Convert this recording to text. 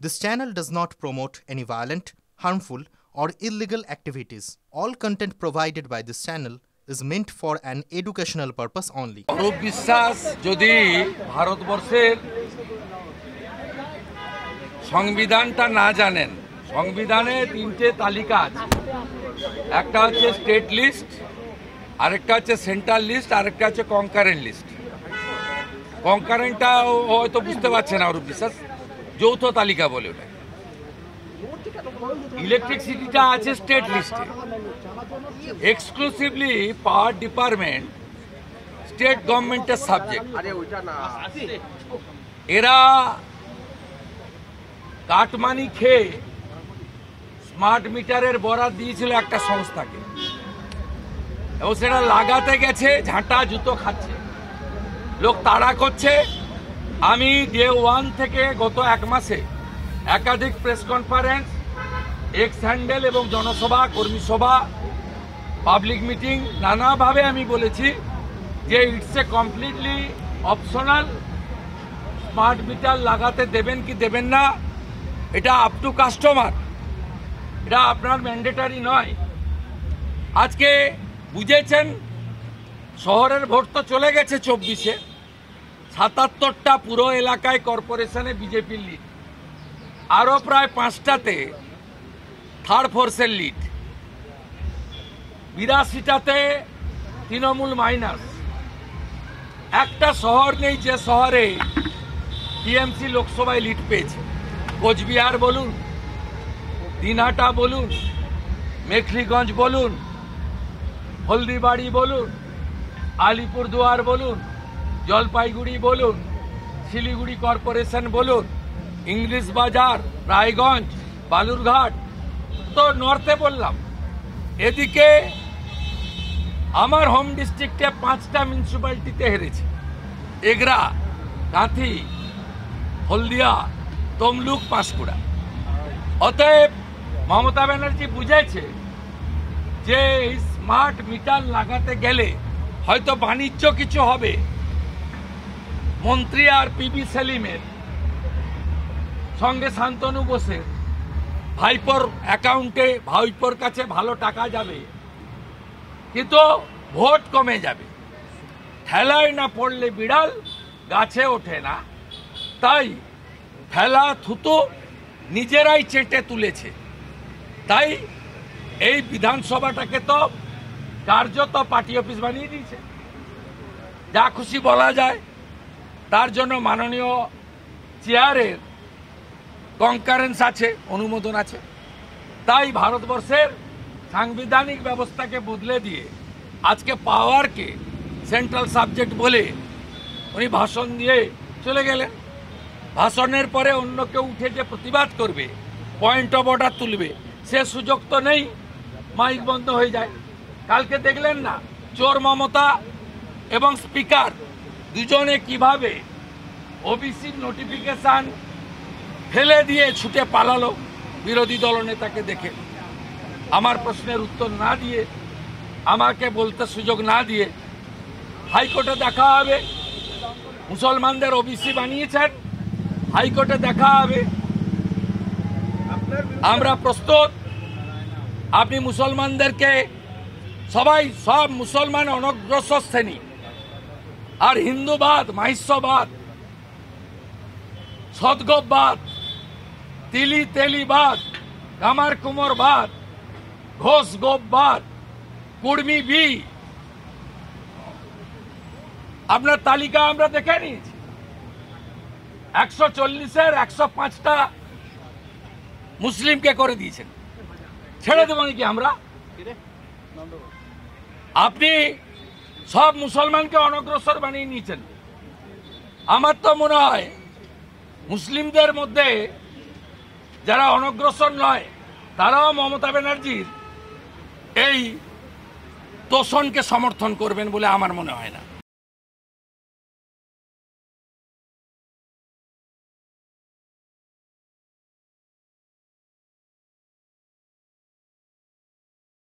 This channel does not promote any violent, harmful, or illegal activities. All content provided by this channel is meant for an educational purpose only. Arup Biswas যদি ভারতবর্ষের সংবিধানটা না জানেন, সংবিধানে তিনটে তালিকা আছে, একটা হচ্ছে স্টেট লিস্ট, আরেকটা হচ্ছে সেন্ট্রাল লিস্ট, আরেকটা হচ্ছে কনকারেন্ট লিস্ট। কনকারেন্টটা হয়তো বুঝতে পারছে না অরূপ বিশ্বাস, যৌথ তালিকা বলে ওটা। ইলেকট্রিসিটিটা আছে স্টেট লিস্টে, এক্সক্লুসিভলি পাওয়ার ডিপার্টমেন্ট স্টেট গভর্নমেন্টের সাবজেক্ট। এরা কাটমানি খেয়ে স্মার্ট মিটারের বরাদ দিয়েছিল একটা সংস্থাকে, এবং সেটা লাগাতে গেছে, ঝাঁটা জুতো খাচ্ছে, লোক তাড়া করছে। আমি ডে 1 থেকে গত এক মাসে একাধিক প্রেস কনফারেন্স, এক্স হ্যান্ডেল এবং জনসভা, কর্মী সভা, পাবলিক মিটিং নানাভাবে আমি বলেছি যে it's a completely optional. Smart meter লাগাতে দেবেন কি দেবেন না এটা আপ টু কাস্টমার, এটা আপনার ম্যান্ডেটারি নয়। আজকে বুঝেছেন শহরের ভোট তো চলে গেছে 24-এ, 77টা পুরো এলাকায় কর্পোরেশনে বিজেপির লিড, আরও প্রায় 5টাতে থার্ড ফোর্সের লিড, 82টাতে তৃণমূল মাইনাস। একটা শহর নেই যে শহরে টিএমসি লোকসভায় লিড পেয়েছে। কোচবিহার বলুন, দিনহাটা বলুন, মেখলিগঞ্জ বলুন, হলদিবাড়ি বলুন, আলিপুরদুয়ার বলুন, জলপাইগুড়ি বলুন, শিলিগুড়ি কর্পোরেশন বলুন, ইংলিশ বাজার, রায়গঞ্জ, বালুরঘাট, তো নর্থে বললাম। এদিকে আমার হোম ডিস্ট্রিক্টে 5টা মিউনিসিপ্যালিটিতে হেরেছে, এগরা, কাঁথি, হলদিয়া, তমলুক, পাঁশকুড়া। অতএব মমতা ব্যানার্জি বুঝেছে যে স্মার্ট মিটার লাগাতে গেলে হয়তো বাণিজ্য কিছু হবে। মন্ত্রী আর পিবি সেলিমের সঙ্গে শান্তনু বসে ভাইপোর অ্যাকাউন্টে, ভাইপোর কাছে ভালো টাকা যাবে, কিন্তু ভোট কমে যাবে। ঠেলায় না পড়লে বিড়াল গাছে ওঠে না, তাই ঠেলা থুতু নিজেরাই চেটে তুলেছে। তাই এই বিধানসভাটাকে তো কার্যত পার্টি অফিস বানিয়ে দিয়েছে, যা খুশি বলা যায়। তার জন্য মাননীয় চেয়ারের কনকারেন্স আছে, অনুমোদন আছে। তাই ভারতবর্ষের সাংবিধানিক ব্যবস্থাকে বদলে দিয়ে আজকে পাওয়ারকে সেন্ট্রাল সাবজেক্ট বলে উনি ভাষণ দিয়ে চলে গেলেন। ভাষণের পরে অন্য কেউ উঠে যে প্রতিবাদ করবে, পয়েন্ট অফ অর্ডার তুলবে, সে সুযোগ তো নেই, মাইক বন্ধ হয়ে যায়। কালকে দেখলেন না চোর মমতা এবং স্পিকার দুজনে কিভাবে ওবিসির নোটিফিকেশন ফেলে দিয়ে ছুটে পালালো বিরোধী দলনেতাকে দেখে। আমার প্রশ্নের উত্তর না দিয়ে, আমাকে বলতে সুযোগ না দিয়ে হাইকোর্টে দেখা হবে। মুসলমানদের ওবিসি বানিয়েছেন, হাইকোর্টে দেখা হবে। আমরা প্রস্তুত। আপনি মুসলমানদেরকে সব মুসলমান অনগ্রসর শ্রেণী, আর হিন্দুবাদ, মাহিষ্যবাদ, সদগোপবাদ, তিলি তেলিবাদ, কামার কুমোরবাদ, ঘোষ গোপবাদ, কুর্মি বি, আপনার তালিকা আমরা দেখে নিয়েছি। 140-এর 105টা মুসলিমকে করে দিয়েছেন, ছেড়ে দেব নাকি আমরা? আপনি সব মুসলমানকে অনগ্রসর বানিয়ে নিয়েছেন। আমার তো মনে হয় মুসলিমদের মধ্যে যারা অনগ্রসর নয়, তারাও মমতা ব্যানার্জির এই তোষণকে সমর্থন করবেন বলে আমার মনে হয় না।